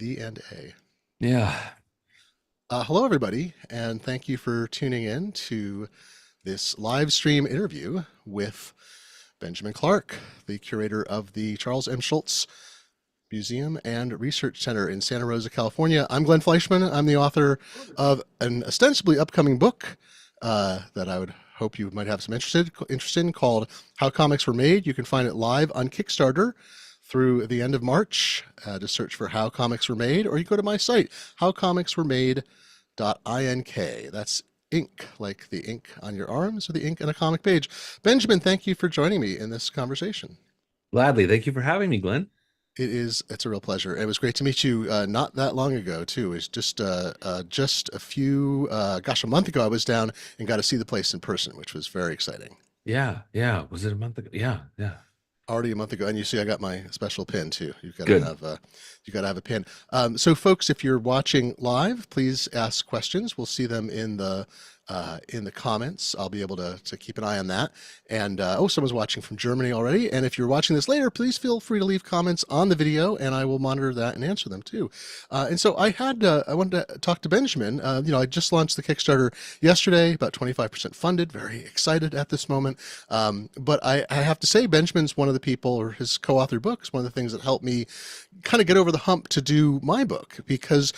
D and A. Yeah. Hello, everybody, and thank you for tuning in to this live stream interview with Benjamin Clark, the curator of the Charles M. Schulz Museum and Research Center in Santa Rosa, California. I'm Glenn Fleishman. I'm the author of an ostensibly upcoming book that I would hope you might have some interest in called How Comics Were Made. You can find it live on Kickstarter through the end of March. Just search for How Comics Were Made, or you go to my site, howcomicsweremade.ink. That's ink, like the ink on your arms or the ink on a comic page. Benjamin, thank you for joining me in this conversation. Gladly. Thank you for having me, Glenn. It's a real pleasure. It was great to meet you not that long ago, too. It's just a month ago, I was down and got to see the place in person, which was very exciting. Yeah. Yeah. Was it a month ago? Yeah. Yeah. Already a month ago, and you see I got my special pin too. Good. You got to have a pin. So folks, if you're watching live, please ask questions. We'll see them in the comments. I'll be able to keep an eye on that. And someone's watching from Germany already. And if you're watching this later, please feel free to leave comments on the video, and I will monitor that and answer them too. And so I wanted to talk to Benjamin. I just launched the Kickstarter yesterday, about 25% funded. Very excited at this moment. But I have to say, Benjamin's one of the people, or his co-authored book is one of the things that helped me kind of get over the hump to do my book, because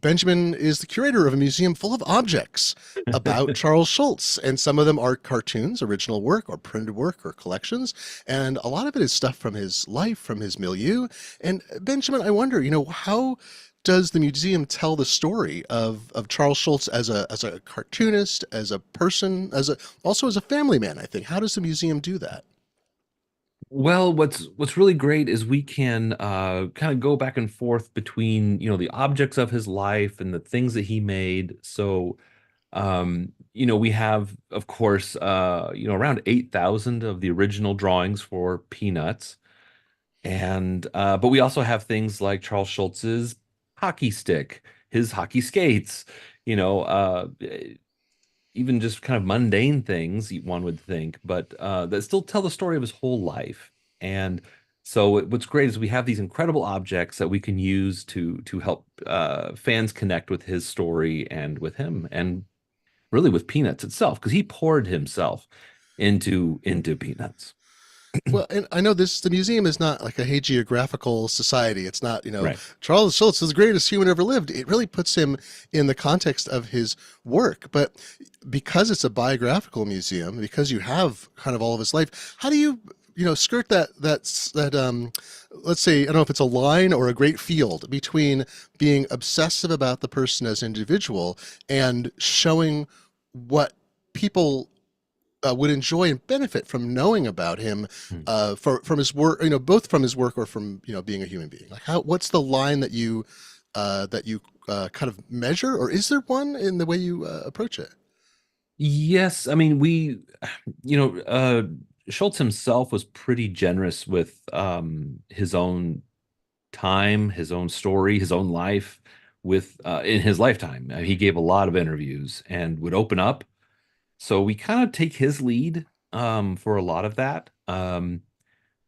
Benjamin is the curator of a museum full of objects about Charles Schulz, and some of them are cartoons, original work, or printed work, or collections, and a lot of it is stuff from his life, from his milieu. And Benjamin, I wonder, how does the museum tell the story of Charles Schulz as a cartoonist, as a person, also as a family man, I think? How does the museum do that? Well, what's really great is we can kind of go back and forth between, the objects of his life and the things that he made. So, we have, of course, around 8,000 of the original drawings for Peanuts. And but we also have things like Charles Schulz's hockey stick, his hockey skates, you know, uh, even just kind of mundane things, one would think, but that still tell the story of his whole life. And so what's great is we have these incredible objects that we can use to help fans connect with his story and with him, and really with Peanuts itself, because he poured himself into Peanuts. Well, and I know the museum is not like a hagiographical society. It's not, Right. Charles Schulz is the greatest human ever lived. It really puts him in the context of his work. But because it's a biographical museum, because you have kind of all of his life, how do you, skirt that let's say, I don't know if it's a line or a great field between being obsessive about the person as an individual and showing what people would enjoy and benefit from knowing about him, Hmm. from his work, both from his work or from, being a human being. Like, what's the line that you kind of measure, or is there one in the way you approach it? Yes, I mean you know, Schultz himself was pretty generous with his own time, his own story, his own life with in his lifetime. He gave a lot of interviews and would open up. So we kind of take his lead for a lot of that.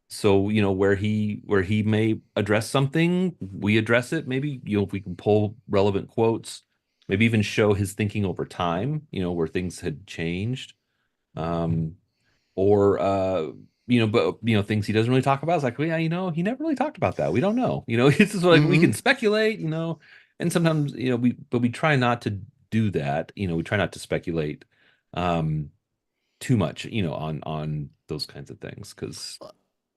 So where he may address something, we address it. Maybe if we can pull relevant quotes, maybe even show his thinking over time, where things had changed. Um, or but things he doesn't really talk about. It's like, well, yeah, he never really talked about that. We don't know. It's just like we Hmm. can speculate, and sometimes, we try not to do that. We try not to speculate um too much, on those kinds of things, because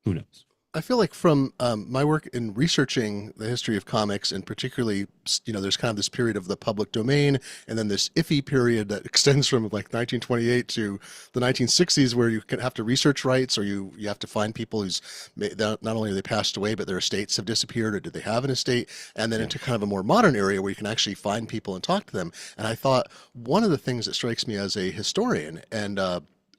who knows? I feel like from my work in researching the history of comics, and particularly, there's kind of this period of the public domain, and then this iffy period that extends from like 1928 to the 1960s, where you can have to research rights, or you have to find people who's not only are they passed away, but their estates have disappeared, or did they have an estate, and then Yeah. into kind of a more modern area where you can actually find people and talk to them. And I thought one of the things that strikes me as a historian, and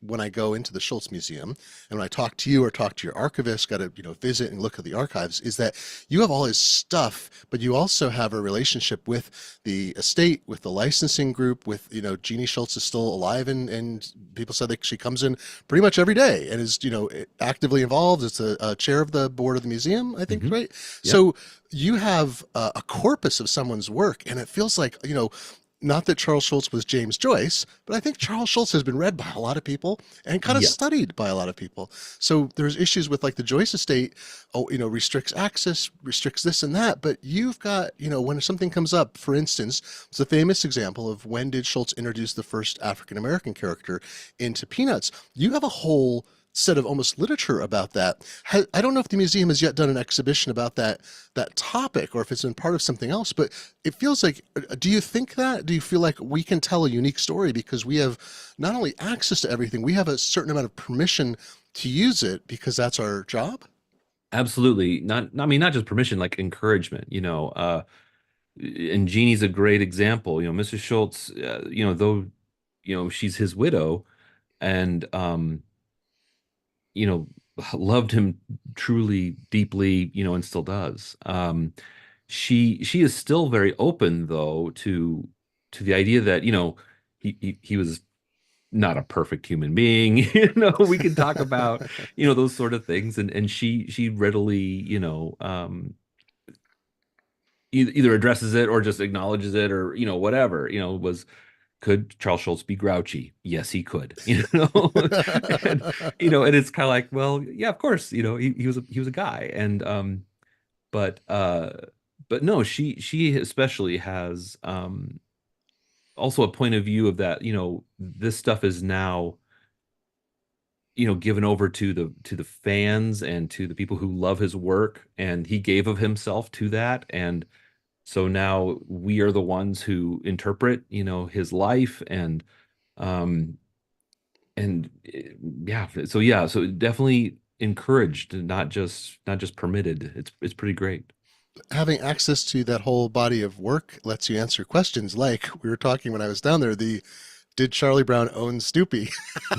when I go into the Schultz Museum and when I talk to you or talk to your archivist, got to, visit and look at the archives, is that you have all his stuff, but you also have a relationship with the estate, with the licensing group, with, Jeannie Schultz is still alive, and people said that she comes in pretty much every day and is, actively involved. It's a chair of the board of the museum, I think, Hmm. right? Yep. So you have a corpus of someone's work, and it feels like, not that Charles Schultz was James Joyce, but I think Charles Schultz has been read by a lot of people and kind of Yeah. studied by a lot of people. So there's issues with like the Joyce estate, restricts access, restricts this and that. But you've got, when something comes up, for instance, it's a famous example of when did Schultz introduce the first African-American character into Peanuts. You have a whole set of almost literature about that. I don't know if the museum has yet done an exhibition about that topic, or if it's been part of something else, but it feels like, do you think that? Do you feel like we can tell a unique story because we have not only access to everything, we have a certain amount of permission to use it because that's our job? Absolutely. I mean, not just permission, like encouragement, and Jeannie's a great example. Mrs. Schultz, though, she's his widow and, you know, loved him truly, deeply, and still does. She is still very open though to the idea that, he was not a perfect human being. We can talk about, those sort of things. And she readily, either addresses it or just acknowledges it, or, whatever, could Charles Schultz be grouchy? Yes, he could, and, and it's kind of like, well, yeah, of course, he was a guy. And, but, but no, she especially has, also a point of view of that, this stuff is now, given over to the fans and to the people who love his work, and he gave of himself to that. And so now we are the ones who interpret, his life. Um and so definitely encouraged, not just permitted. It's pretty great. Having access to that whole body of work lets you answer questions like we were talking when I was down there, the did Charlie Brown own Snoopy?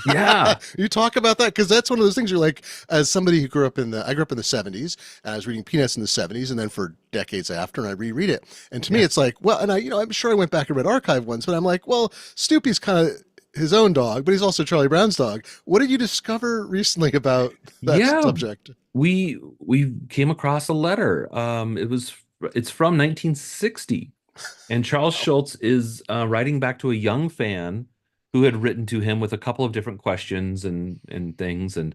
Yeah. You talk about that because that's one of those things you're like, as somebody who I grew up in the 70s, and I was reading Peanuts in the 70s, and then for decades after, and I reread it. And to me, Yeah. it's like, well, and I'm sure I went back and read archive ones, but I'm like, well, Snoopy's kind of his own dog, but he's also Charlie Brown's dog. What did you discover recently about that Yeah, subject? we came across a letter. It's from 1960, and Charles Schultz is writing back to a young fan who had written to him with a couple of different questions and things. And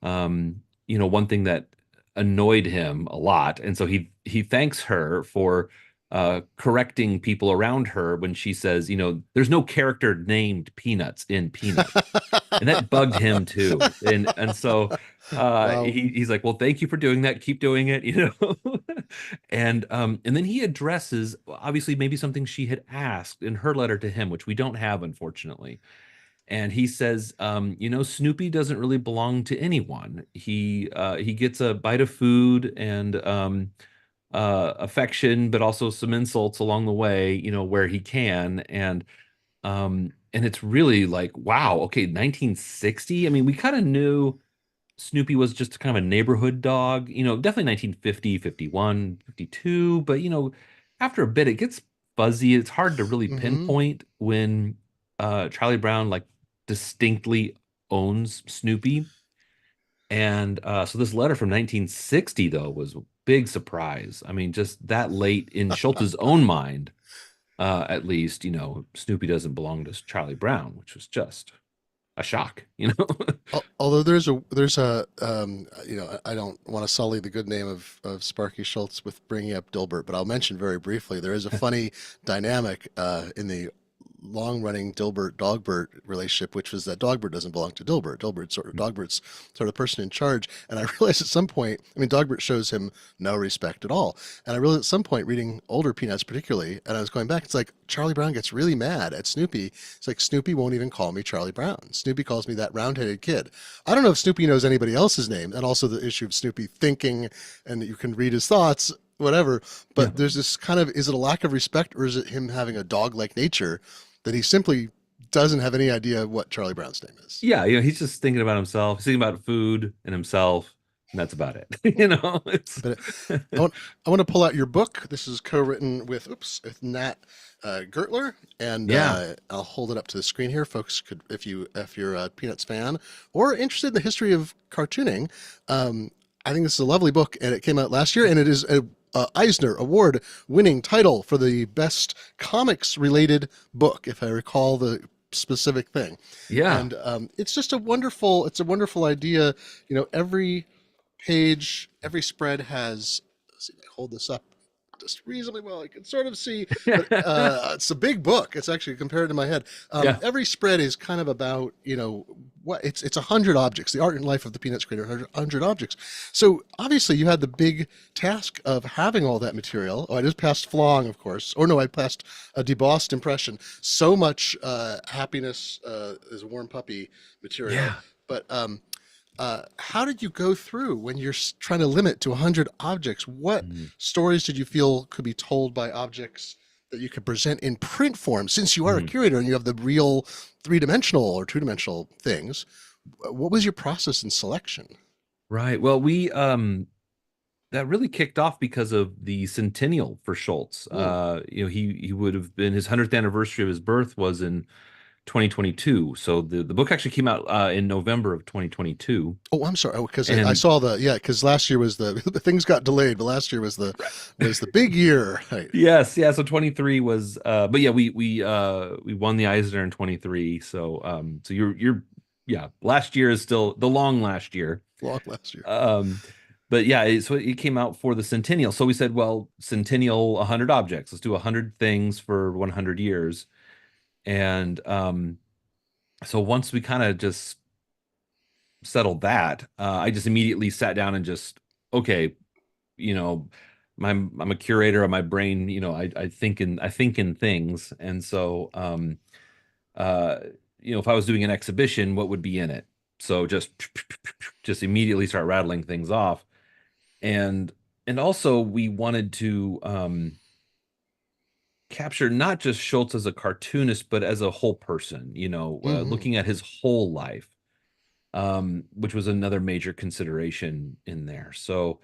one thing that annoyed him a lot, and so he thanks her for correcting people around her when she says, there's no character named Peanuts in Peanuts, and that bugged him too. And so Wow. he's like, well, thank you for doing that. Keep doing it, and then he addresses obviously maybe something she had asked in her letter to him, which we don't have, unfortunately. And he says, Snoopy doesn't really belong to anyone. He gets a bite of food and affection, but also some insults along the way, where he can. And it's really like, wow, okay, 1960. I mean, we kind of knew Snoopy was just kind of a neighborhood dog, definitely 1950, 51, 52. But, after a bit, it gets fuzzy. It's hard to really Hmm. pinpoint when Charlie Brown like distinctly owns Snoopy. And so this letter from 1960, though, was a big surprise. I mean, just that late in Schultz's own mind, at least, Snoopy doesn't belong to Charlie Brown, which was just a shock. Although I don't want to sully the good name of Sparky Schultz with bringing up Dilbert, but I'll mention very briefly there is a funny dynamic in the long-running Dilbert Dogbert relationship, which was that Dogbert doesn't belong to Dilbert. Dogbert's sort of person in charge. And I realized at some point, I mean, Dogbert shows him no respect at all. And I realized at some point, reading older Peanuts particularly, and I was going back, it's like Charlie Brown gets really mad at Snoopy. It's like Snoopy won't even call me Charlie Brown. Snoopy calls me that round-headed kid. I don't know if Snoopy knows anybody else's name, and also the issue of Snoopy thinking, and you can read his thoughts, whatever. Yeah. But there's this kind of, is it a lack of respect, or is it him having a dog-like nature that he simply doesn't have any idea what Charlie Brown's name is. Yeah, he's just thinking about himself. He's thinking about food and himself, and that's about it. It's But I want to pull out your book. This is co-written with Nat Gertler, and yeah, I'll hold it up to the screen here. Folks could, if you're a Peanuts fan or interested in the history of cartooning, I think this is a lovely book, and it came out last year, and it is a Eisner Award-winning title for the best comics-related book, if I recall the specific thing. yeah, And it's just it's a wonderful idea. Every page, every spread has, let's see if I hold this up just reasonably well, I can sort of see, but it's a big book. It's actually compared to my head. yeah, Every spread is kind of about, what it's 100 objects, the art and life of the Peanuts creator, 100 objects. So obviously you had the big task of having all that material. Oh, I just passed Flong, of course. Or no, I passed a debossed impression. So much happiness is a warm puppy material. yeah. But how did you go through when you're trying to limit to 100 objects? What Mhm. stories did you feel could be told by objects that you could present in print form? Since you are a Mhm. curator and you have the real three-dimensional or two-dimensional things, what was your process in selection? Right. Well, we that really kicked off because of the centennial for Schultz. Mm. He would have been his 100th anniversary of his birth was in 2022. So the book actually came out in November of 2022. Oh, I'm sorry. Oh, because I And saw because last year was the things got delayed, but last year was the big year. Right. yes, yeah. So 23 was, but yeah, we won the Eisner in 23. So you're yeah. Last year is still the long last year. Long last year. But yeah, so it came out for the centennial. So we said, well, centennial, 100 objects. Let's do 100 things for 100 years. And so once we kind of just settled that, I just immediately sat down and just, okay, you know, I'm a curator of my brain, I think in things. And so uh if I was doing an exhibition, what would be in it? So just immediately start rattling things off. And also we wanted to capture not just Schultz as a cartoonist, but as a whole person, Hmm. looking at his whole life, which was another major consideration in there. So,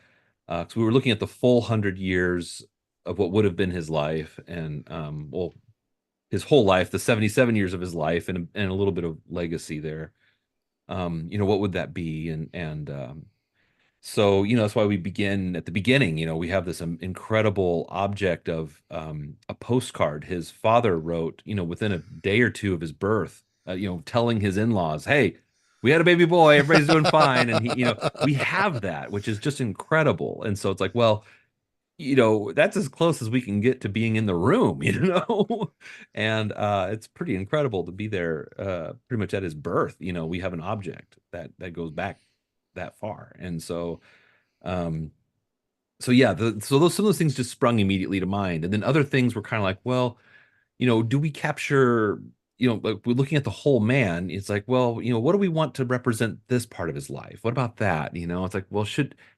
'cause we were looking at the full 100 years of what would have been his life, and well, his whole life, the 77 years of his life, and a little bit of legacy there. What would that be? So, that's why we begin at the beginning. We have this incredible object of a postcard his father wrote, within a day or two of his birth, telling his in-laws, hey, we had a baby boy, everybody's doing fine. And we have that, which is just incredible. And so it's like, well, that's as close as we can get to being in the room, and it's pretty incredible to be there pretty much at his birth. We have an object that goes back that far. And um so yeah, some of those things just sprung immediately to mind. And then other things were kind of like, well, do we capture, like we're looking at the whole man. It's like, well, what do we want to represent this part of his life? What about that? It's like, well,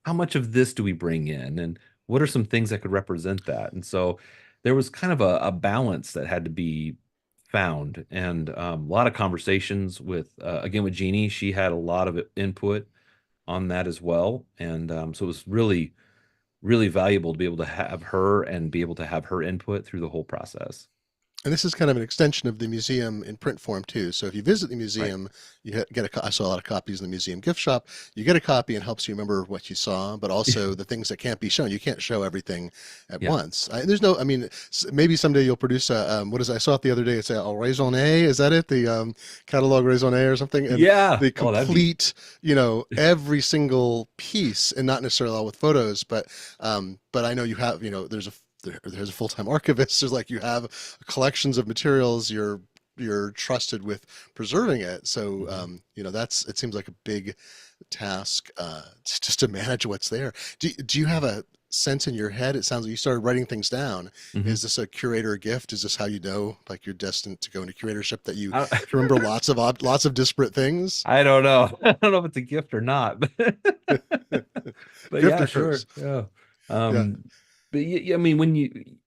how much of this do we bring in? And what are some things that could represent that? And so there was kind of a balance that had to be found, and a lot of conversations with again with Jeannie. She had a lot of input on that as well. And so it was really, really valuable to be able to have her and be able to have her input through the whole process. And this is kind of an extension of the museum in print form too. So if you visit the Right. museum, I saw a lot of copies in the museum gift shop. You get a copy and helps you remember what you saw, but also the things that can't be shown. You can't show everything at Yeah. once. I mean, maybe someday you'll produce I saw it the other day. It's a raisonné. Is that it? The catalog raisonné or something? And Yeah. the Oh, that'd be complete, every single piece, and not necessarily all with photos, but I know you have, there's a full-time archivist. There's like you have collections of materials. You're trusted with preserving it. So Mhm. it seems like a big task just to manage what's there. Do you have a sense in your head? It sounds like you started writing things down. Mhm. Is this a curator gift? Is this how you know like you're destined to go into curatorship, that you I, can remember lots of disparate things? I don't know. I don't know if it's a gift or not, but Gift yeah, or sure. curse? Yeah. Yeah. Um, but I mean, when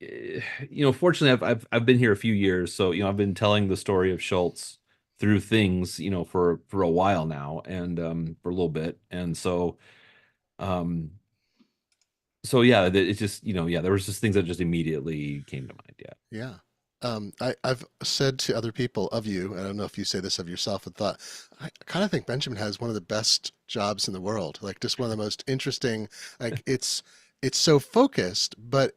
fortunately, I've been here a few years, so I've been telling the story of Schultz through things, for a while now, and for a little bit, and um, so yeah, it's just yeah, there was just things that just immediately came to mind. Yeah. Yeah. I've said to other people of you, I don't know if you say this of yourself, and thought, I kind of think Benjamin has one of the best jobs in the world. Like just one of the most interesting, like it's so focused, but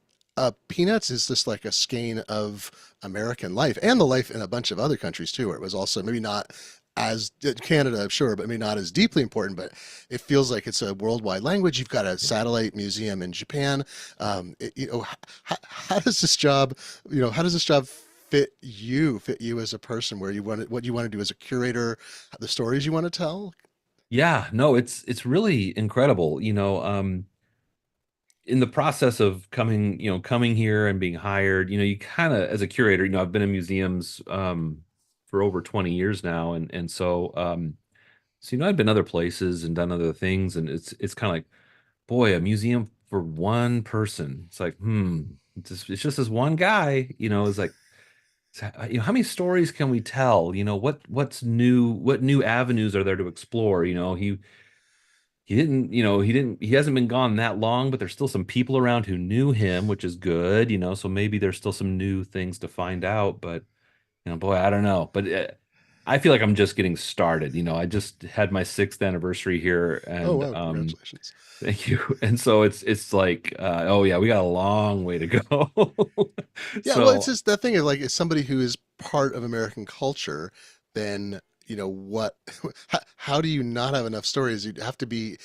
Peanuts is just like a skein of American life and the life in a bunch of other countries too, where it was also maybe not as Canada, sure, but maybe not as deeply important, but it feels like it's a worldwide language. You've got a satellite museum in Japan. How does this job, how does this job fit you as a person, where you want to, what you want to do as a curator, the stories you want to tell? Yeah, no, it's really incredible. In the process of coming here and being hired, you kind of, as a curator, I've been in museums for over 20 years now, and so I've been other places and done other things, and it's kind of like, boy, a museum for one person. It's like, it's just this one guy, it's like, how many stories can we tell? What's new? What new avenues are there to explore? He hasn't been gone that long, but there's still some people around who knew him, which is good, so maybe there's still some new things to find out. But boy, I don't know. But I feel like I'm just getting started. I just had my sixth anniversary here, Oh, and wow, congratulations. thank you. And so it's like, oh yeah, we got a long way to go. Yeah, well, it's So just that thing of like, as somebody who is part of American culture, then what, how do you not have enough stories? You'd have to be,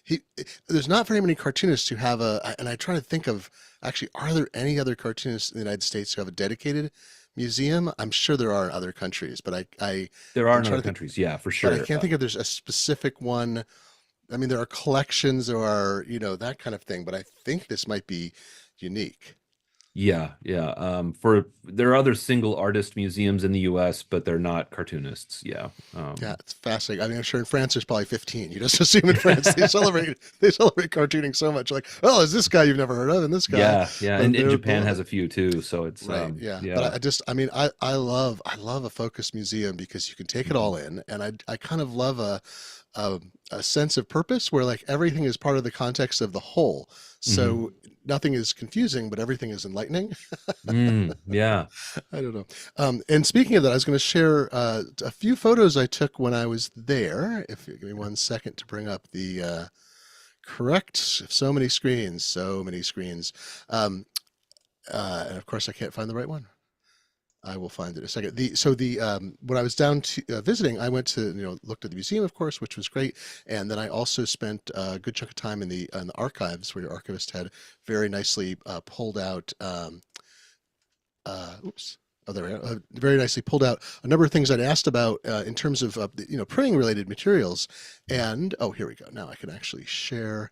he, there's not very many cartoonists who have and I try to think of, actually, are there any other cartoonists in the United States who have a dedicated museum? I'm sure there are in other countries, but there are I'm in trying other to think, countries, yeah, for but I sure. can't think of there's a specific one. I mean, there are collections, there are, that kind of thing, but I think this might be unique. Yeah, yeah. For there are other single artist museums in the U.S., but they're not cartoonists. Yeah. Yeah, it's fascinating. I mean, I'm sure in France there's probably 15. You just assume in France they celebrate cartooning so much. Like, oh, is this guy you've never heard of, and this guy, Yeah, yeah. but And they're Japan both has a few too, so it's right. Yeah, but yeah. I mean, I love a focused museum because you can take it Mhm. all in, and I kind of love a a sense of purpose where like everything is part of the context of the whole. Mhm. So nothing is confusing, but everything is enlightening. Yeah. I don't know. And speaking of that, I was going to share a few photos I took when I was there. If you give me one second to bring up the correct, so many screens, so many screens. Um, and of course, I can't find the right one. I will find it in a second. When I was down to visiting, I went to looked at the museum, of course, which was great, and then I also spent a good chunk of time in the archives, where your archivist had very nicely pulled out. Oops. Oh, there we go. Very nicely pulled out a number of things I'd asked about in terms of printing related materials, and oh, here we go. Now I can actually share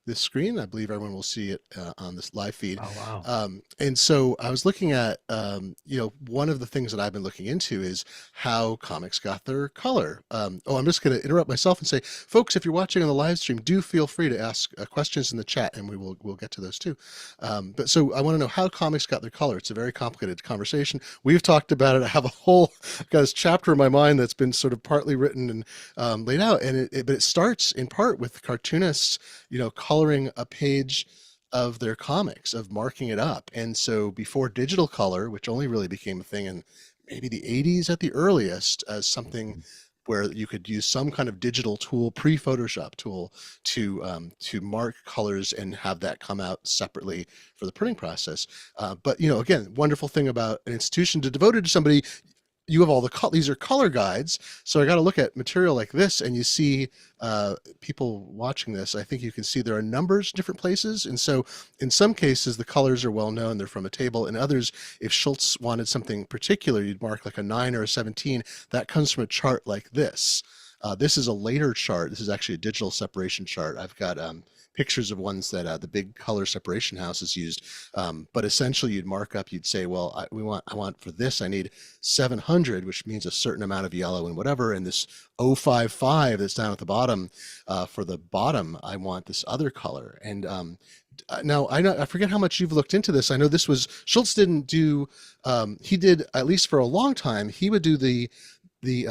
this screen. I believe everyone will see it on this live feed. Oh wow. And so I was looking at, one of the things that I've been looking into is how comics got their color. Oh, I'm just going to interrupt myself and say, folks, if you're watching on the live stream, do feel free to ask questions in the chat, and we'll get to those too. But so I want to know how comics got their color. It's a very complicated conversation. We've talked about it. I have I've got this chapter in my mind that's been sort of partly written and laid out, and but it starts in part with cartoonists, coloring a page of their comics, of marking it up. And so before digital color, which only really became a thing in maybe the 80s at the earliest, as something where you could use some kind of digital tool, pre-Photoshop tool, to mark colors and have that come out separately for the printing process. But again, wonderful thing about an institution devoted to somebody, you have all these are color guides. So I got to look at material like this, and you see people watching this. I think you can see there are numbers in different places, and so in some cases the colors are well known; they're from a table. In others, if Schultz wanted something particular, you'd mark like a 9 or a 17. That comes from a chart like this. This is a later chart. This is actually a digital separation chart. I've got pictures of ones that the big color separation houses used. But essentially, you'd mark up. You'd say, well, I want for this, I need 700, which means a certain amount of yellow and whatever. And this 055 that's down at the bottom, for the bottom, I want this other color. And Now I forget how much you've looked into this. I know this was Schultz didn't do. He did, at least for a long time. He would do the the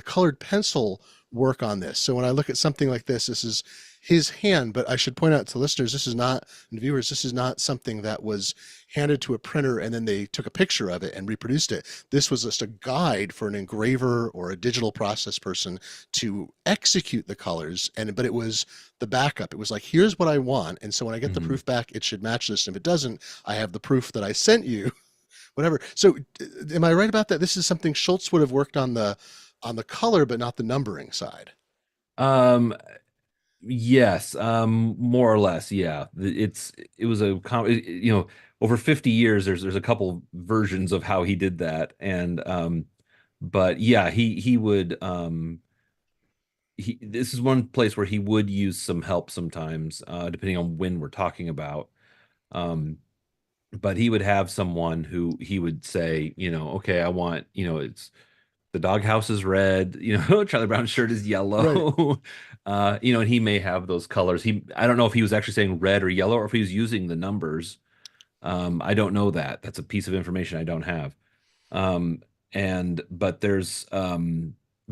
colored pencil work on this. So when I look at something like this is his hand. But I should point out to listeners, this is not, and viewers, this is not something that was handed to a printer and then they took a picture of it and reproduced it. This was just a guide for an engraver or a digital process person to execute the colors. But it was the backup. It was like, here's what I want. And so when I get the Mhm. proof back, it should match this. And if it doesn't, I have the proof that I sent you, whatever. So am I right about that? This is something Schultz would have worked on the color, but not the numbering side. Um, yes, more or less, yeah. It was over 50 years. There's a couple versions of how he did that, and but yeah, he would he this is one place where he would use some help sometimes, depending on when we're talking about. Um, but he would have someone who he would say, okay, I want, it's the doghouse is red, Charlie Brown's shirt is Right. yellow. And he may have those colors. I don't know if he was actually saying red or yellow or if he was using the numbers. I don't know that. That's a piece of information I don't have. Um, but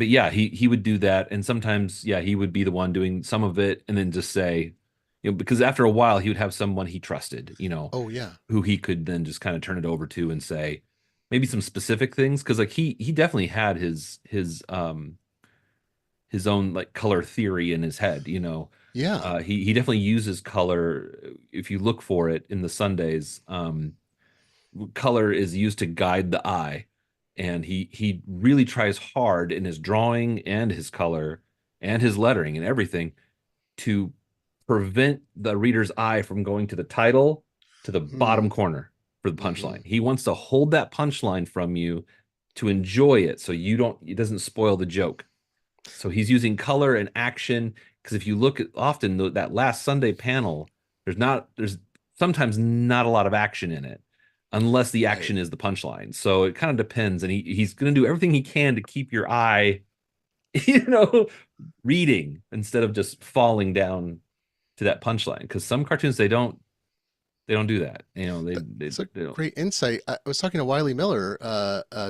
yeah, he would do that. And sometimes, yeah, he would be the one doing some of it and then just say, because after a while he would have someone he trusted, Oh yeah. who he could then just kind of turn it over to and say maybe some specific things. Cause like he definitely had his own like color theory in his head, Yeah. he definitely uses color. If you look for it in the Sundays, color is used to guide the eye, and he really tries hard in his drawing and his color and his lettering and everything to prevent the reader's eye from going to the title to the bottom Mm, corner for the hmm. punchline. He wants to hold that punchline from you to enjoy it so it doesn't spoil the joke. So he's using color and action because if you look at often that last Sunday panel, there's sometimes not a lot of action in it unless the Right. action is the punchline. So it kind of depends, and he's going to do everything he can to keep your eye, you know, reading instead of just falling down to that punchline. Because some cartoons they don't do that. That's a They don't. great insight. I was talking to Wiley Miller,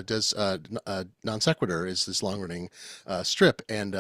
does Non Sequitur is this long running strip, and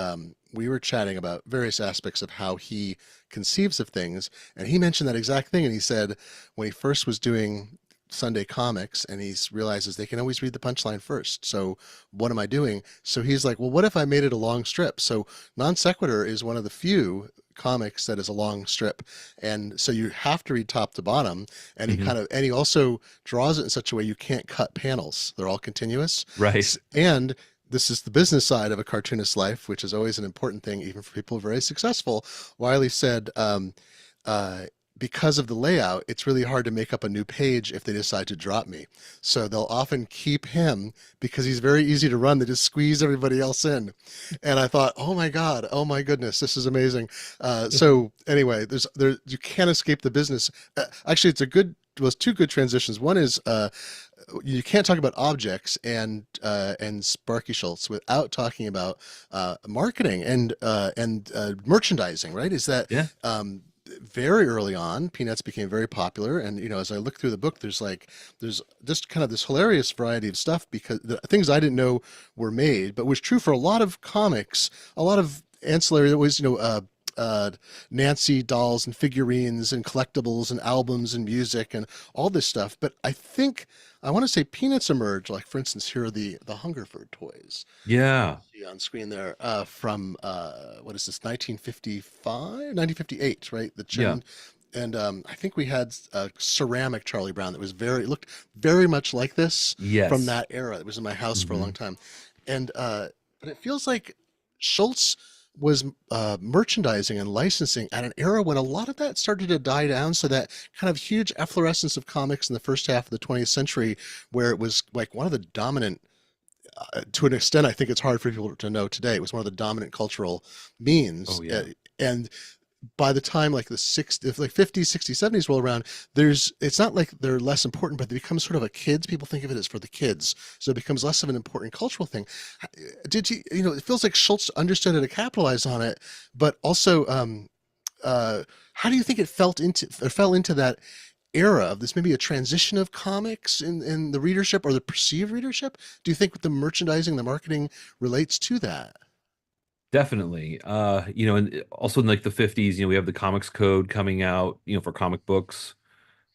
we were chatting about various aspects of how he conceives of things, and he mentioned that exact thing. And he said when he first was doing Sunday comics, and he realizes they can always read the punchline first. So what am I doing? So he's like, well, what if I made it a long strip? So Non Sequitur is one of the few comics that is a long strip, and so you have to read top to bottom. And Mhm. he also draws it in such a way you can't cut panels, they're all continuous. Right. And this is the business side of a cartoonist's life, which is always an important thing even for people very successful. Wiley said, uh, because of the layout, it's really hard to make up a new page if they decide to drop me. So they'll often keep him because he's very easy to run. They just squeeze everybody else in. And I thought, oh my God, oh my goodness, this is amazing. So anyway, you can't escape the business. Actually, was two good transitions. One is you can't talk about objects and Sparky Schultz without talking about marketing and merchandising. Right? Is that Yeah. very early on, Peanuts became very popular, and as I look through the book, there's just kind of this hilarious variety of stuff because the things I didn't know were made, but was true for a lot of comics, a lot of ancillary. That was Nancy dolls and figurines and collectibles and albums and music and all this stuff. But I want to say Peanuts emerged. Like for instance, here are the Hungerford toys Yeah. see on screen there from what is this 1955 1958, right? The Yeah. chin. And I think we had a ceramic Charlie Brown that was looked very much like this from Yes. that era. It was in my house for a long Hmm. time. And but it feels like Schultz was merchandising and licensing at an era when a lot of that started to die down. So that kind of huge efflorescence of comics in the first half of the 20th century, where it was like one of the dominant, to an extent, I think it's hard for people to know today. It was one of the dominant cultural means. Oh yeah. And by the time like the 60s, like 50s, 60s, 70s roll around, it's not like they're less important, but they become sort of a kids. People think of it as for the kids. So it becomes less of an important cultural thing. It feels like Schultz understood how to capitalize on it, but also, how do you think it fell into that era of this, maybe a transition of comics in the readership or the perceived readership? Do you think the merchandising, the marketing relates to that? Definitely. And also in like the 50s, we have the Comics Code coming out, for comic books.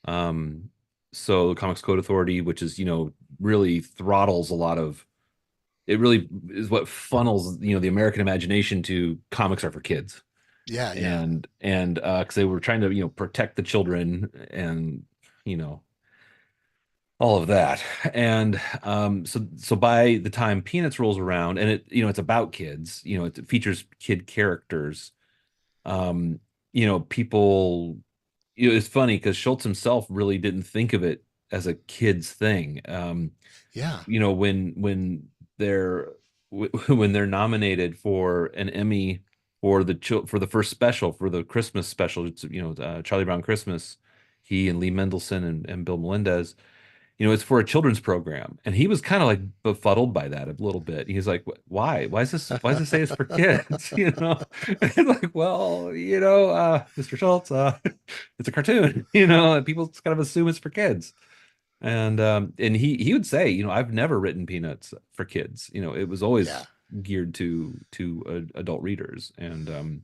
Um, so the Comics Code Authority, which is, really throttles a lot of it really is what funnels, the American imagination to comics are for kids. Yeah, yeah, And because they were trying to, protect the children and, you know, all of that. And so by the time Peanuts rolls around and it's about kids, it features kid characters. Um, people it's funny because Schultz himself really didn't think of it as a kid's thing. yeah. When they're when they're nominated for an Emmy for the first special for the Christmas special, it's Charlie Brown Christmas, he and Lee Mendelson and Bill Melendez, it's for a children's program, and he was kind of like befuddled by that a little bit. He's like, "Why? Why does it say it's for kids?" And like, well, Mr. Schultz, it's a cartoon, and people kind of assume it's for kids. And he would say, I've never written Peanuts for kids. It was always Yeah. geared to adult readers, and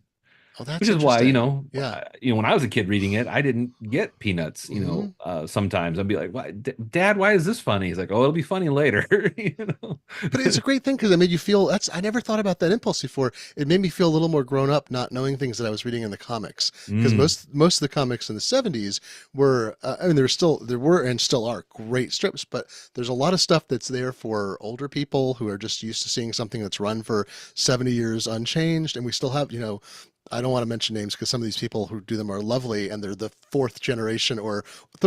Oh, which that's is why, interesting. Yeah. when I was a kid reading it, I didn't get Peanuts. Hmm. Sometimes I'd be like, "Why, Dad? Why is this funny?" He's like, "Oh, it'll be funny later." You know. But it's a great thing because it made you feel that's I never thought about that impulse before. It made me feel a little more grown up, not knowing things that I was reading in the comics. Because Mm, most of the comics in the 70s were, I mean, there were and still are great strips, but there's a lot of stuff that's there for older people who are just used to seeing something that's run for 70 years unchanged, and we still have, I don't want to mention names because some of these people who do them are lovely and they're the fourth generation or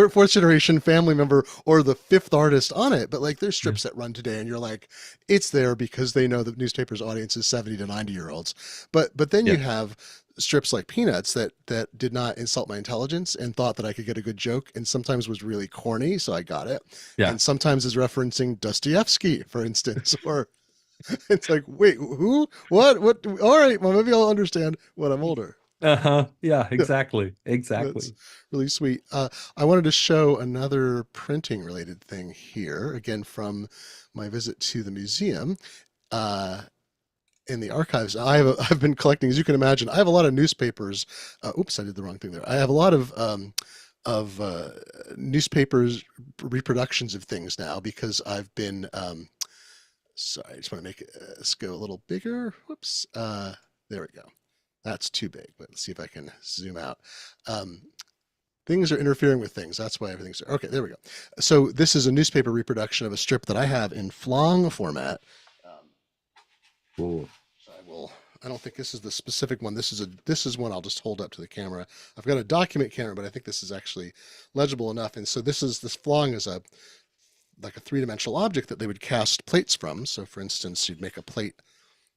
fourth generation family member or the fifth artist on it. But like there's yeah, strips that run today and you're like, it's there because they know the newspaper's audience is 70 to 90-year-olds. But then yeah, you have strips like Peanuts that did not insult my intelligence and thought that I could get a good joke and sometimes was really corny, so I got it. yeah. And sometimes is referencing Dostoevsky, for instance, or it's like, wait, who? What? All right, well, maybe I'll understand when I'm older. Uh-huh. Yeah, Yeah, exactly. that's Exactly. really sweet. I wanted to show another printing related thing here, again from my visit to the museum. Uh, in the archives, I've been collecting, as you can imagine. I have a lot of newspapers. Oops, I did the wrong thing there. I have a lot of newspapers reproductions of things now because I've been sorry, I just want to make this go a little bigger. Whoops. There we go. That's too big, but let's see if I can zoom out. Um, things are interfering with things. That's why everything's okay. There we go. So this is a newspaper reproduction of a strip that I have in Flong format. Um, Cool. so I will. I don't think this is the specific one. This is one I'll just hold up to the camera. I've got a document camera, but I think this is actually legible enough. And so this Flong is a like a three-dimensional object that they would cast plates from. So for instance, you'd make a plate.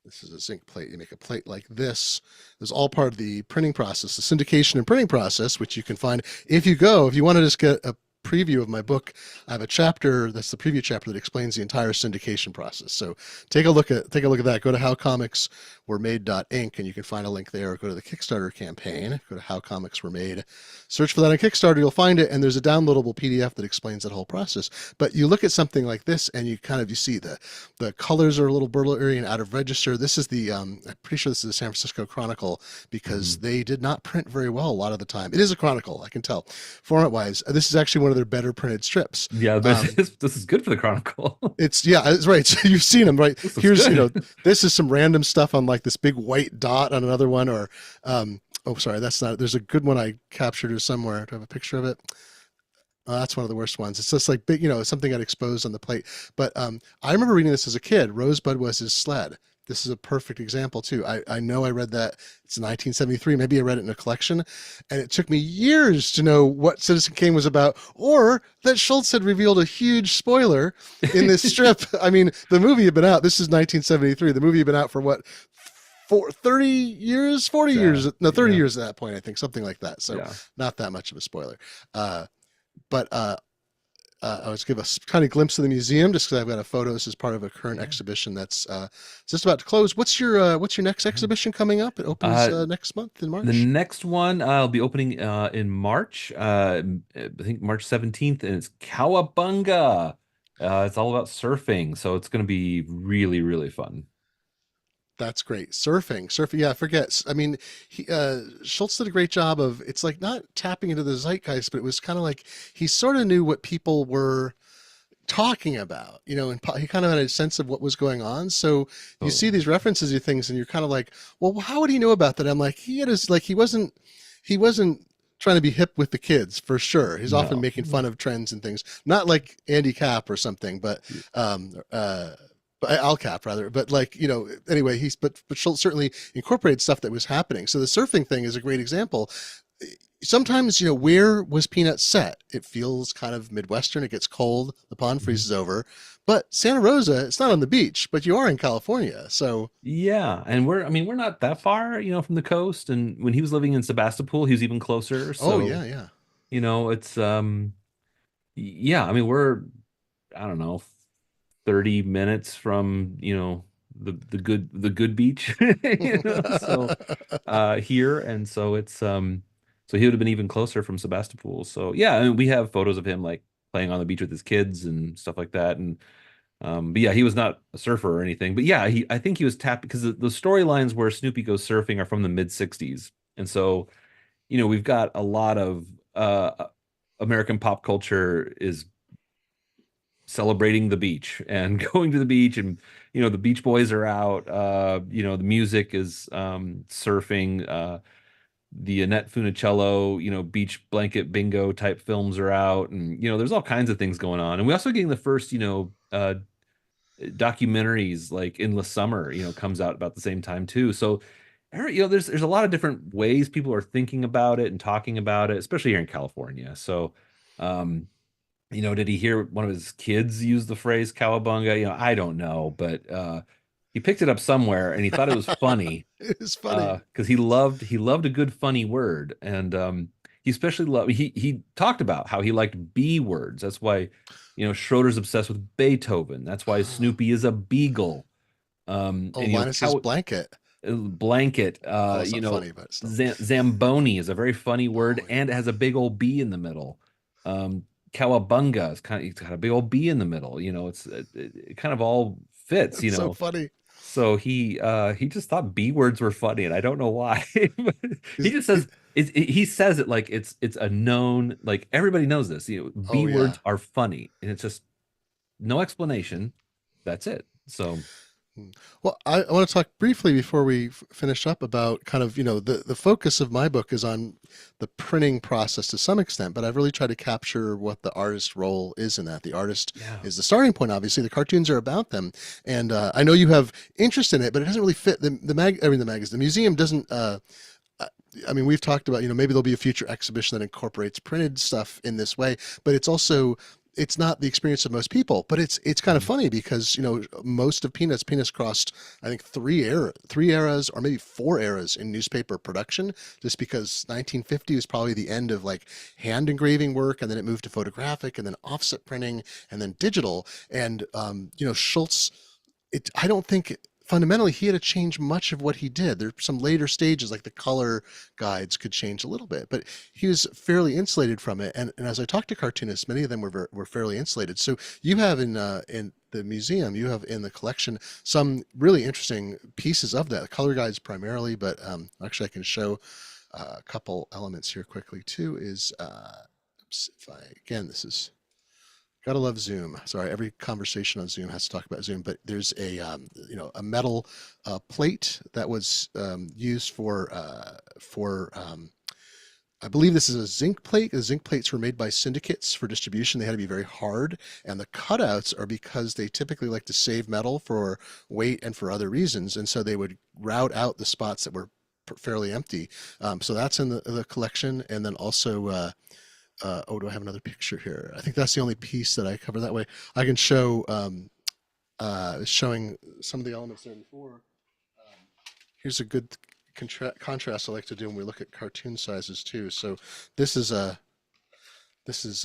This is a zinc plate. You make a plate like this. It's all part of the printing process, the syndication and printing process, which you can find if you want to just get a preview of my book. I have a chapter that's the preview chapter that explains the entire syndication process. So take a look at that. Go to howcomicsweremade.inc and you can find a link there. Go to the Kickstarter campaign. Go to How Comics Were Made. Search for that on Kickstarter. You'll find it, and there's a downloadable PDF that explains that whole process. But you look at something like this, and you see the colors are a little blurry and out of register. This is I'm pretty sure this is the San Francisco Chronicle because Mhm. they did not print very well a lot of the time. It is a Chronicle, I can tell. Format wise, this is actually one of their better printed strips. Yeah, Um, this is good for the Chronicle. it's right. So you've seen them, right? This looks Here's, good. this is some random stuff on like this big white dot on another one, or, oh, sorry, that's not, there's a good one I captured here somewhere. Do I have a picture of it? That's one of the worst ones. It's just like big, something got exposed on the plate. But I remember reading this as a kid. Rosebud was his sled. This is a perfect example too. I know I read that it's 1973. Maybe I read it in a collection, and it took me years to know what Citizen Kane was about, or that Schultz had revealed a huge spoiler in this strip. I mean, the movie had been out. This is 1973. The movie had been out for what, 30 years, 40 Yeah, years? No, 30 yeah, years at that point, I think, something like that. So yeah. not that much of a spoiler. But I was give a kind of glimpse of the museum just because I've got a photo. This is part of a current Yeah. exhibition that's just about to close. What's your next Yeah. exhibition coming up? It opens Uh, next month in the March. next one I'll be opening in March, I think March 17th, and it's Cowabunga. It's all about surfing, so it's going to be really, really fun. That's great. Surfing. Yeah, I forget. I mean, Schultz did a great job of. It's like not tapping into the zeitgeist, but it was kind of like he sort of knew what people were talking about, and he kind of had a sense of what was going on. So you see Totally. these references to things, and you're kind of like, well, how would he know about that? I'm like, he wasn't trying to be hip with the kids for sure. He's often No. making fun of trends and things, not like Andy Cap or something, but Al Cap rather. But like, anyway, but Schultz certainly incorporated stuff that was happening. So the surfing thing is a great example. Sometimes, where was Peanut set? It feels kind of Midwestern. It gets cold. The pond Mhm. freezes over. But Santa Rosa, it's not on the beach, but you are in California. So, Yeah, and I mean, we're not that far, from the coast. And when he was living in Sebastopol, he was even closer. oh, So, yeah, yeah. it's yeah, I mean, I don't know, 30 minutes from, the good beach, so here. And so so he would have been even closer from Sebastopol. So yeah, I mean, we have photos of him like playing on the beach with his kids and stuff like that. And but yeah, he was not a surfer or anything. But yeah, I think he was tapped because the storylines where Snoopy goes surfing are from the mid 60s. And so, we've got a lot of American pop culture is celebrating the beach and going to the beach. And the Beach Boys are out. The music is surfing. The Annette Funicello, beach blanket bingo type films are out. And there's all kinds of things going on. And we also getting the first documentaries like Endless Summer, comes out about the same time too. So there's a lot of different ways people are thinking about it and talking about it, especially here in California. So um did he hear one of his kids use the phrase cowabunga? I don't know, but he picked it up somewhere and he thought it was funny It's funny. because he loved a good funny word. And he especially loved he talked about how he liked B words. That's why Schroeder's obsessed with Beethoven. That's why Oh, Snoopy is a beagle. oh, And Linus's cow blanket. blanket, Oh, it's not funny, but still. Zamboni is a very funny word, Oh, and it has a big old B in the middle. Cowabunga is it's got a big old B in the middle. It kind of all fits. it's so funny. So he just thought B words were funny, and I don't know why. But he Is just it, says he says it like it's a known, like everybody knows this. B oh, yeah. words are funny, and it's just no explanation. That's it. So Hmm. Well, I want to talk briefly before we finish up about kind of, the focus of my book is on the printing process to some extent, but I've really tried to capture what the artist role is in that. The artist yeah. is the starting point, obviously. The cartoons are about them. And I know you have interest in it, but it doesn't really fit the magazine. The museum doesn't. Uh, I mean, we've talked about, maybe there'll be a future exhibition that incorporates printed stuff in this way, but it's not the experience of most people. But it's kind of Mhm. funny because most of Peanuts crossed, I think, three eras or maybe four eras in newspaper production, just because 1950 was probably the end of like hand engraving work, and then it moved to photographic, and then offset printing, and then digital. And Schultz, I don't think fundamentally he had to change much of what he did. There's some later stages, like the color guides could change a little bit, but he was fairly insulated from it. And as I talked to cartoonists, many of them were fairly insulated. So you have in the museum, you have in the collection some really interesting pieces of that, the color guides primarily, but actually I can show a couple elements here quickly too. Oops, if I again, this is gotta love Zoom. Sorry, every conversation on Zoom has to talk about Zoom. But there's a metal plate that was used for I believe this is a zinc plate. The zinc plates were made by syndicates for distribution. They had to be very hard, and the cutouts are because they typically like to save metal for weight and for other reasons, and so they would route out the spots that were fairly empty. So that's in the collection, and then also. Oh, do I have another picture here? I think that's the only piece that I cover that way. I can show showing some of the elements there before. Here's a good contrast I like to do when we look at cartoon sizes too. So this is a this is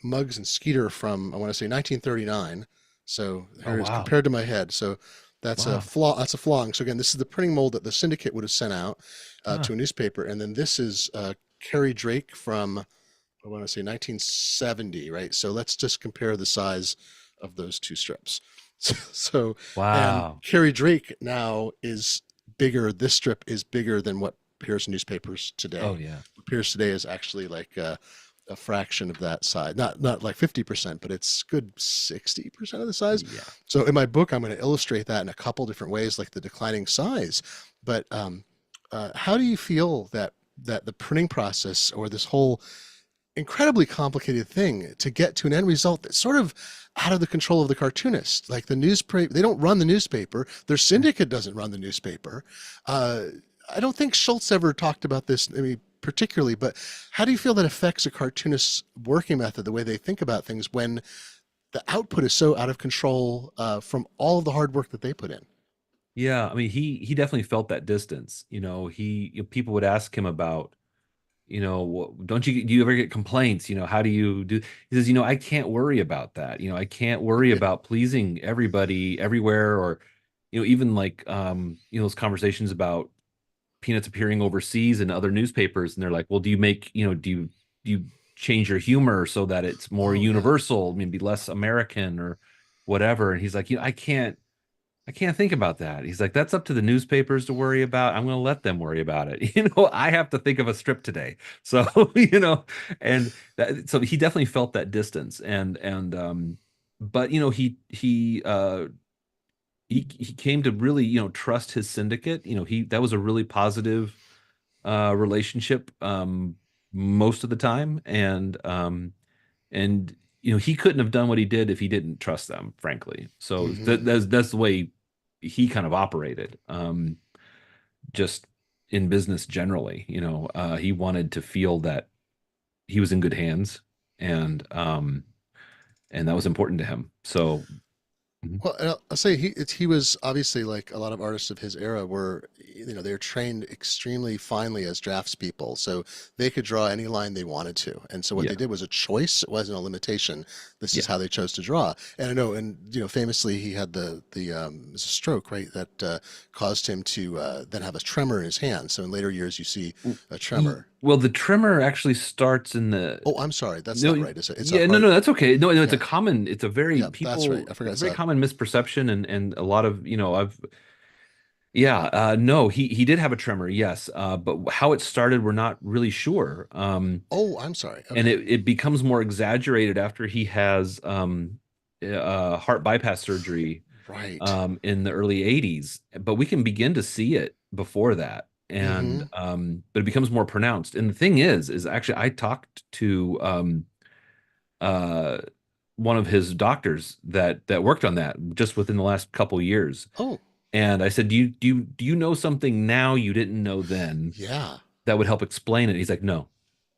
Muggs and Skeeter from, I want to say 1939. So Oh, here it's wow. compared to my head. So that's a Wow. flaw. That's a flawing. So again, this is the printing mold that the syndicate would have sent out Huh. to a newspaper, and then this is Carrie Drake from, I want to say 1970, right? So let's just compare the size of those two strips. So, and Wow. Carrie Drake now is bigger. This strip is bigger than what appears in newspapers Oh, today. yeah. What appears today is actually like a fraction of that size. Not like 50%, but it's good 60% of the size. Yeah. So in my book, I'm going to illustrate that in a couple different ways, like the declining size. But how do you feel that the printing process, or this whole incredibly complicated thing to get to an end result that's sort of out of the control of the cartoonist? Like the newspaper, they don't run the newspaper. Their syndicate doesn't run the newspaper. Uh, I don't think Schultz ever talked about this, I mean, particularly, but how do you feel that affects a cartoonist's working method, the way they think about things, when the output is so out of control from all of the hard work that they put in? Yeah, I mean, he definitely felt that distance. People would ask him about, don't you do you ever get complaints? How do you do? He says, I can't worry about that. I can't worry about pleasing everybody everywhere, or, even like, those conversations about Peanuts appearing overseas and other newspapers, and they're like, well, do you make, do you change your humor so that it's more Oh yeah. universal, maybe less American or whatever? And he's like, I can't think about that. He's like, that's up to the newspapers to worry about. I'm going to let them worry about it. I have to think of a strip today. So, and so he definitely felt that distance. But he came to really, trust his syndicate. That was a really positive relationship most of the time. And he couldn't have done what he did if he didn't trust them, frankly. So Hmm. that's the way he kind of operated, just in business generally. He wanted to feel that he was in good hands, and that was important to him. So, mhm. Well, and I'll say he was obviously, like a lot of artists of his era, were, they're trained extremely finely as draftspeople, so they could draw any line they wanted to. And so what they Yeah, did was a choice; it wasn't a limitation. This is yeah, how they chose to draw. And I know, and famously, he had it was a stroke, right, that caused him to then have a tremor in his hand. So in later years, you see a tremor. Well, the tremor actually starts in the Oh, I'm sorry, that's no, not right, is it? It's a yeah, no, heart. no, that's okay. No, no, Yeah, it's a very yeah, that's right. people, I forgot it's a it's very a. common misperception, and a lot of, I've yeah, no, he did have a tremor, yes, but how it started, we're not really sure. Oh, I'm sorry. And Okay, it becomes more exaggerated after he has heart bypass surgery right. in the early 80s, but we can begin to see it before that. And Mm-hmm. but it becomes more pronounced. And the thing is actually I talked to uh one of his doctors that worked on that just within the last couple years. Oh, And I said, do you know something now you didn't know then yeah. that would help explain it? He's like, no,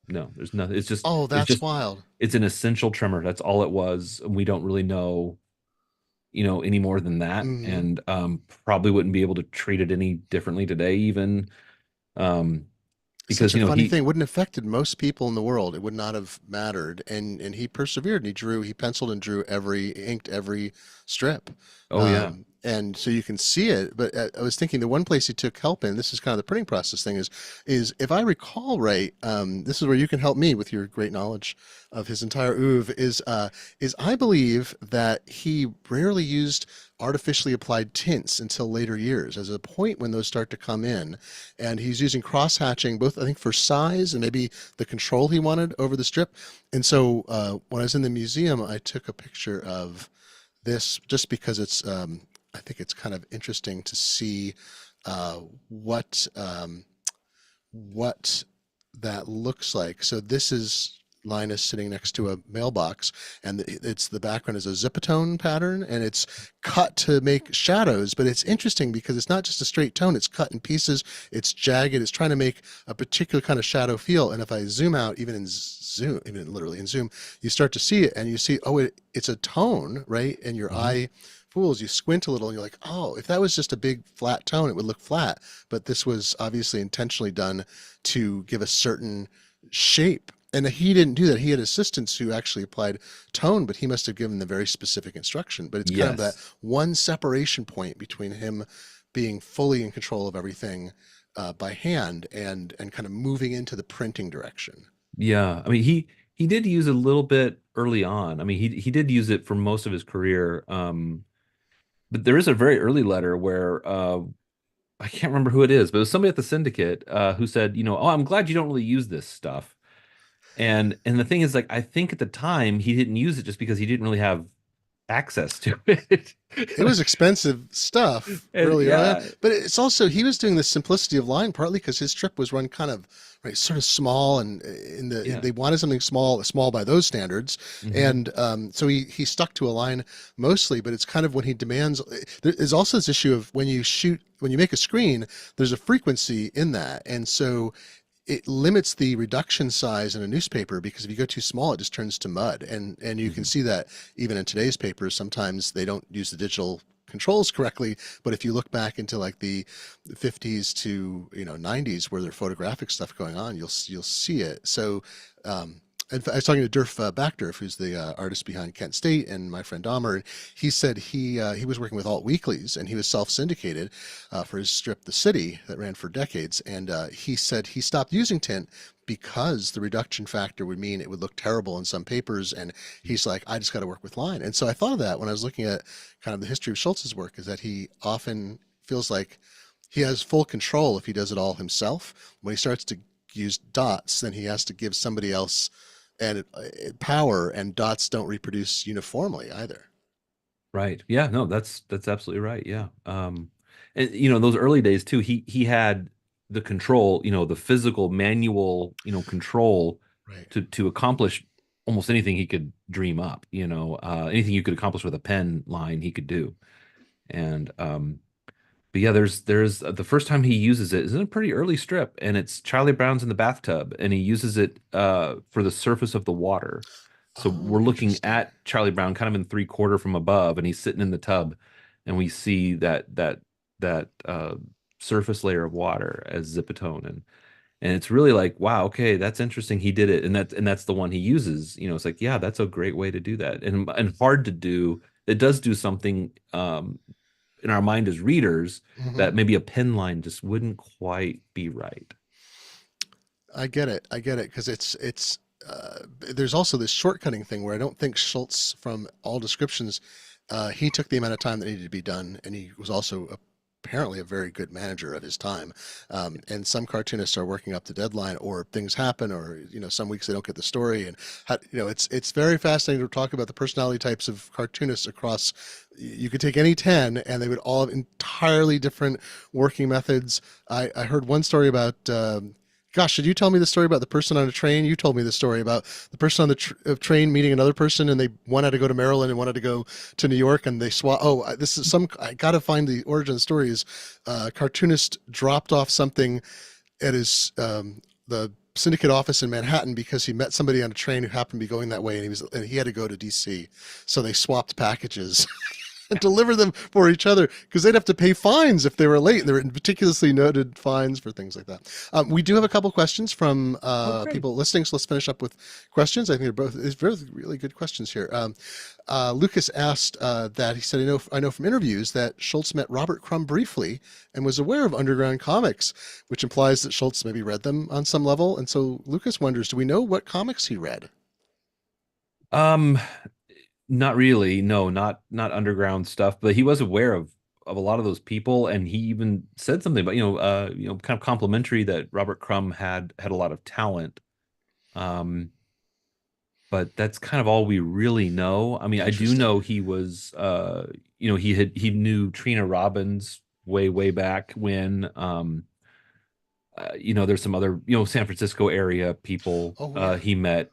no, there's nothing. It's just Oh, it's that's just wild. it's an essential tremor. That's all it was. And we don't really know, any more than that. Hmm. And probably wouldn't be able to treat it any differently today, even um, It's because such a funny he thing. Wouldn't have affected most people in the world. It would not have mattered. And he persevered, and he drew, he penciled and drew inked every strip. oh yeah. And so you can see it. But I was thinking the one place he took help in, this is kind of the printing process thing, is if I recall right, this is where you can help me with your great knowledge of his entire oeuvre, is I believe that he rarely used artificially applied tints until later years. As a point when those start to come in, and he's using cross hatching both, I think, for size and maybe the control he wanted over the strip. And so when I was in the museum, I took a picture of this just because I think it's kind of interesting to see uh, what um, what that looks like. So this is Linus sitting next to a mailbox, and it's the background is a zipatone pattern, and it's cut to make shadows. But it's interesting because it's not just a straight tone; it's cut in pieces. It's jagged. It's trying to make a particular kind of shadow feel. And if I zoom out, even in zoom, even literally in zoom, you start to see it, and you see, oh, it's a tone, right? And your Mhm. eye fools you, squint a little, and you're like, oh, if that was just a big flat tone, it would look flat. But this was obviously intentionally done to give a certain shape. And he didn't do that. He had assistants who actually applied tone, but he must have given the very specific instruction. But it's kind of that Yes. one separation point between him being fully in control of everything by hand and kind of moving into the printing direction. Yeah. I mean, he did use a little bit early on. I mean, he did use it for most of his career. But there is a very early letter where I can't remember who it is, but it was somebody at the syndicate who said, oh, I'm glad you don't really use this stuff. And the thing is, like, I think at the time he didn't use it just because he didn't really have access to it. It was expensive stuff And early on, yeah, but it's also he was doing the simplicity of line partly because his strip was run kind of right, sort of small, and yeah. they wanted something small by those standards, Hmm. and so he stuck to a line mostly. But it's kind of when he demands. There is also this issue of when you make a screen, there's a frequency in that, and so it limits the reduction size in a newspaper because if you go too small, it just turns to mud. And you can Hmm. see that even in today's papers, sometimes they don't use the digital controls correctly. But if you look back into like the 50s to 90s where there's photographic stuff going on, you'll see it. So um, I was talking to Durf Backdurf, who's the artist behind Kent State, and my friend Dahmer, and he said he was working with alt weeklies and he was self-syndicated for his strip The City that ran for decades, and he said he stopped using tint because the reduction factor would mean it would look terrible in some papers, and he's like, I just got to work with line. And so I thought of that when I was looking at kind of the history of Schultz's work, is that he often feels like he has full control if he does it all himself. When he starts to use dots, then he has to give somebody else and power, and dots don't reproduce uniformly either. Right. Yeah, no, that's absolutely right. Yeah. And those early days too, he had the control, the physical manual, control Right. to accomplish almost anything he could dream up, anything you could accomplish with a pen line he could do. And but yeah, there's the first time he uses it is in a pretty early strip, and it's Charlie Brown's in the bathtub, and he uses it for the surface of the water. So Oh, we're looking interesting. at Charlie Brown kind of in three-quarter from above, and he's sitting in the tub, and we see that surface layer of water as Zipatone, and it's really like, wow, okay, that's interesting. He did it, and that's the one he uses. It's like, yeah, that's a great way to do that, and hard to do. It does do something in our mind as readers Hmm. that maybe a pen line just wouldn't quite be right. I get it. I get it because there's also this shortcutting thing where I don't think Schultz, from all descriptions, he took the amount of time that needed to be done, and he was also apparently a very good manager of his time. And some cartoonists are working up the deadline, or things happen, or some weeks they don't get the story, and it's very fascinating to talk about the personality types of cartoonists across. You could take any 10, and they would all have entirely different working methods. I heard one story about. Gosh, did you tell me the story about the person on a train? You told me the story about the person on the train meeting another person, and one had to go to Maryland and one had to go to New York, and they swap. Oh, this is some. I got to find the origin of the story. Is cartoonist dropped off something at his the syndicate office in Manhattan because he met somebody on a train who happened to be going that way, and he had to go to D.C. So they swapped packages and deliver them for each other because they'd have to pay fines if they were late. And there were meticulously noted fines for things like that. We do have a couple questions from Oh, great. people listening, so let's finish up with questions. I think it's both really good questions here. Lucas asked that he said, I know from interviews that Schultz met Robert Crumb briefly and was aware of underground comics, which implies that Schultz maybe read them on some level. And so Lucas wonders, do we know what comics he read? Um, Not really. No, not underground stuff, but he was aware of a lot of those people, and he even said something about, kind of complimentary that Robert Crumb had a lot of talent. Um, but that's kind of all we really know. I mean, I do Interesting. know he was he knew Trina Robbins way back when there's some other, San Francisco area people Oh, yeah. he met,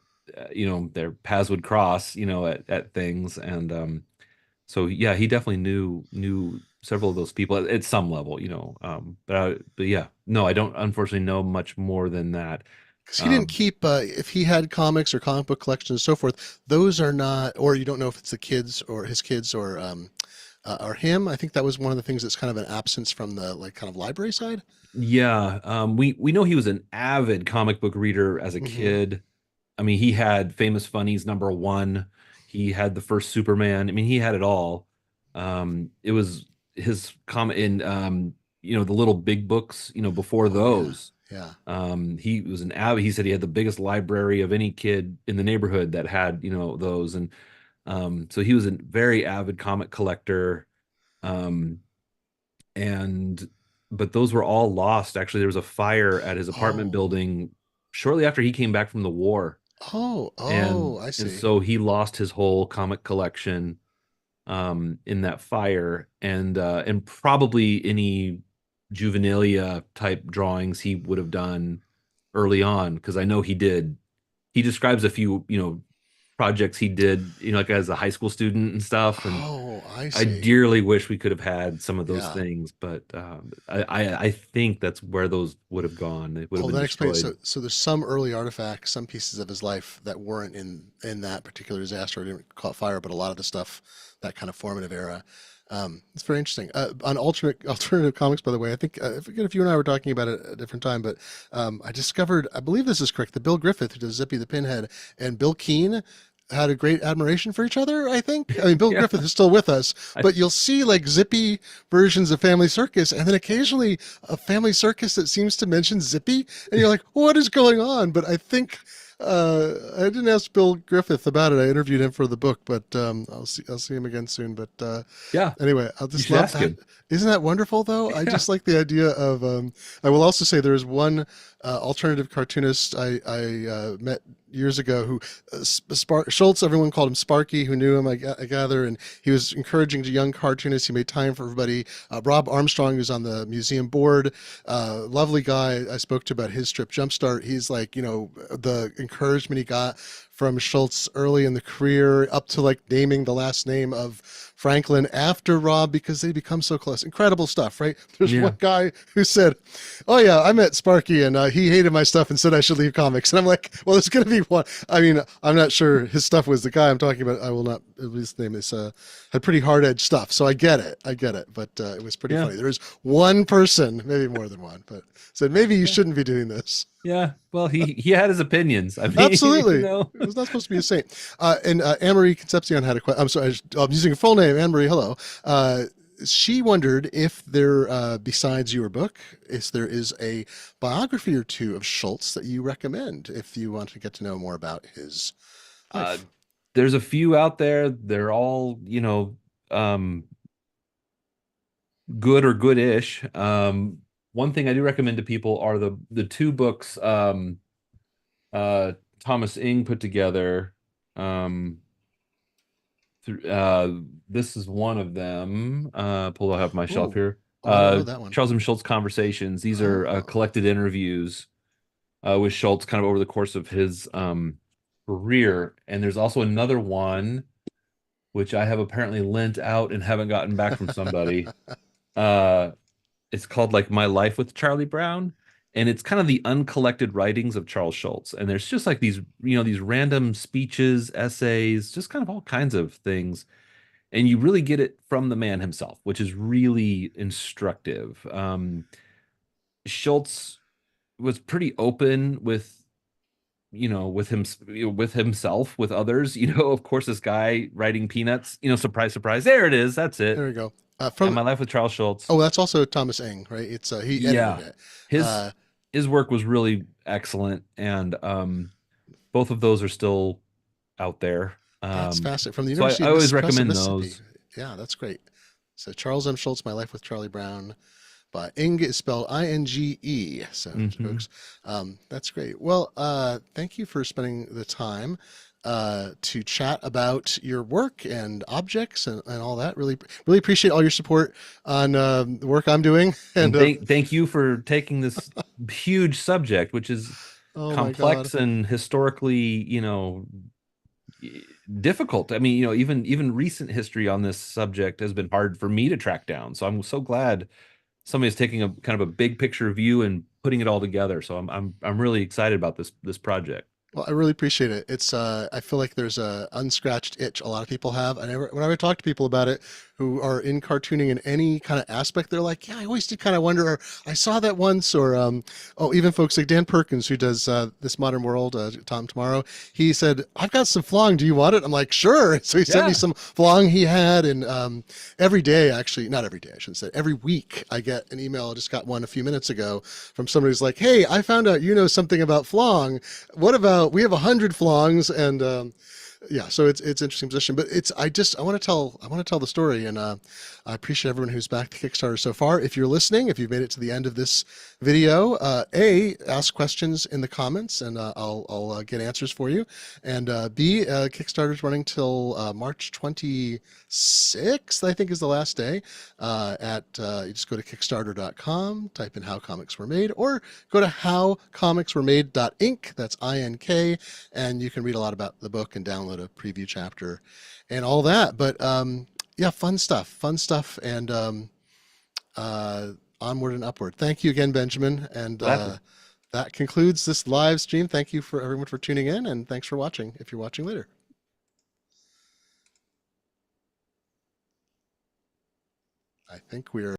their paths would cross, at things. And so yeah, he definitely knew several of those people at some level, but yeah, no, I don't unfortunately know much more than that. Because he didn't Um, keep, if he had comics or comic book collections and so forth, those are not, or you don't know if it's the kids or his kids or him. I think that was one of the things that's kind of an absence from the like kind of library side. yeah, we know he was an avid comic book reader as a Hmm. kid. I mean, he had Famous Funnies #1. He had the first Superman. I mean, he had it all. It was his comment in the little big books, before Oh yeah, those. yeah. He was an avid, he said he had the biggest library of any kid in the neighborhood that had, those. And so he was a very avid comic collector. Um, and but those were all lost. Actually, there was a fire at his apartment Oh, building shortly after he came back from the war, oh, and I and see. so he lost his whole comic collection in that fire, and probably any juvenilia type drawings he would have done early on, because I know he did. He describes a few, projects he did, like as a high school student and stuff. And Oh, I I see. dearly wish we could have had some of those Yeah. things, but I think that's where those would have gone. They would have Oh, been that explains. destroyed. So there's some early artifacts, some pieces of his life that weren't in that particular disaster. It didn't caught fire, but a lot of the stuff, that kind of formative era. It's very interesting. On alternative comics, by the way, I forget if you and I were talking about it at a different time, but I discovered, I believe this is correct, that Bill Griffith, who does Zippy the Pinhead, and Bill Keane had a great admiration for each other, I think. I mean, Bill Yeah. Griffith is still with us, I, but you'll see like Zippy versions of Family Circus, and then occasionally a Family Circus that seems to mention Zippy, and you're like, what is going on? But I think I didn't ask Bill Griffith about it. I interviewed him for the book, but I'll see him again soon. But yeah, ananyway, I'll you just should love ask that. him. Isn't that wonderful, though? I Yeah. just like the idea of. I will also say there is one alternative cartoonist I met years ago who Schultz. Everyone called him Sparky. Who knew him, I gather, and he was encouraging to young cartoonists. He made time for everybody. Rob Armstrong, who's on the museum board, lovely guy. I spoke to about his strip Jumpstart. He's like, the encouragement he got from Schultz early in the career up to like naming the last name of Franklin after Rob because they become so close. Incredible stuff, right? There's Yeah. one guy who said, "Oh yeah, I met Sparky and he hated my stuff and said I should leave comics." And I'm like, "Well, there's going to be one." I mean, I'm not sure his stuff was the guy I'm talking about. I will not. His name is had pretty hard edge stuff, so I get it. I get it. But it was pretty Yeah. funny. There is one person, maybe more than one, but said maybe you shouldn't be doing this. Yeah. Well, he had his opinions. I mean, Absolutely. It was not supposed to be a saint. And Anne-Marie Concepcion had a question. I'm sorry, I'm using a full name. Anne-Marie, hello. She wondered if there, besides your book, if there is a biography or two of Schultz that you recommend if you want to get to know more about his uh, life. there's a few out there. They're all, um, good or good-ish. One thing I do recommend to people are the two books Thomas Ing put together. Um, this is one of them. Pull I have my shelf Oh, here. oh, I don't know that one. Charles M. Schultz Conversations. These are Oh, collected interviews with Schultz kind of over the course of his career. And there's also another one which I have apparently lent out and haven't gotten back from somebody. Uh, it's called like My Life with Charlie Brown, and it's kind of the uncollected writings of Charles Schultz. And there's just like these random speeches, essays, just kind of all kinds of things. And you really get it from the man himself, which is really instructive. Schultz was pretty open with him, with himself, with others. Of course, this guy writing Peanuts. Surprise, surprise. There it is. That's there it. we go. And From My Life with Charles Schultz. Oh, that's also Thomas Eng, right? It's he edited Yeah, it. his Uh, his work was really excellent, and both of those are still out there. that's fascinating. From the So University I of always West of recommend Mississippi. those. Yeah, that's great. So Charles M. Schultz, My Life with Charlie Brown. But Ing is spelled Inge. So, Hmm. folks, that's great. Well, thank you for spending the time to chat about your work and objects and all that. Really, really appreciate all your support on the work I'm doing. And And thank you for taking this huge subject, which is oh my God, complex and historically, difficult. I mean, even recent history on this subject has been hard for me to track down. So I'm so glad somebody's taking a kind of a big picture view and putting it all together. So I'm really excited about this project. Well, I really appreciate it. It's I feel like there's a unscratched itch a lot of people have. Whenever I talk to people about it who are in cartooning in any kind of aspect, they're like, "Yeah, I always did kind of wonder, or I saw that once," or oh, even folks like Dan Perkins who does This Modern World, Tom Tomorrow. He said, "I've got some flong. Do you want it?" I'm like, "Sure." So he sent me Yeah. some flong he had, and every day, actually, not every day, I shouldn't say, every week, I get an email. I just got one a few minutes ago from somebody who's like, "Hey, I found out you know something about flong. What about we have 100 flongs?" And yeah, so it's interesting position, but it's I want to tell the story, and I appreciate everyone who's backed the Kickstarter so far. If you're listening, if you've made it to the end of this video, ask questions in the comments, and I'll get answers for you. And B, Kickstarter's running till March 26th, I think is the last day. You just go to Kickstarter.com, type in How Comics Were Made, or go to HowComicsWereMade.inc. That's INK, and you can read a lot about the book and download a preview chapter and all that. But yeah, fun stuff, and onward and upward. Thank you again, Benjamin, and Gladly. that concludes this live stream. Thank you for everyone for tuning in, and thanks for watching if you're watching later. I think we're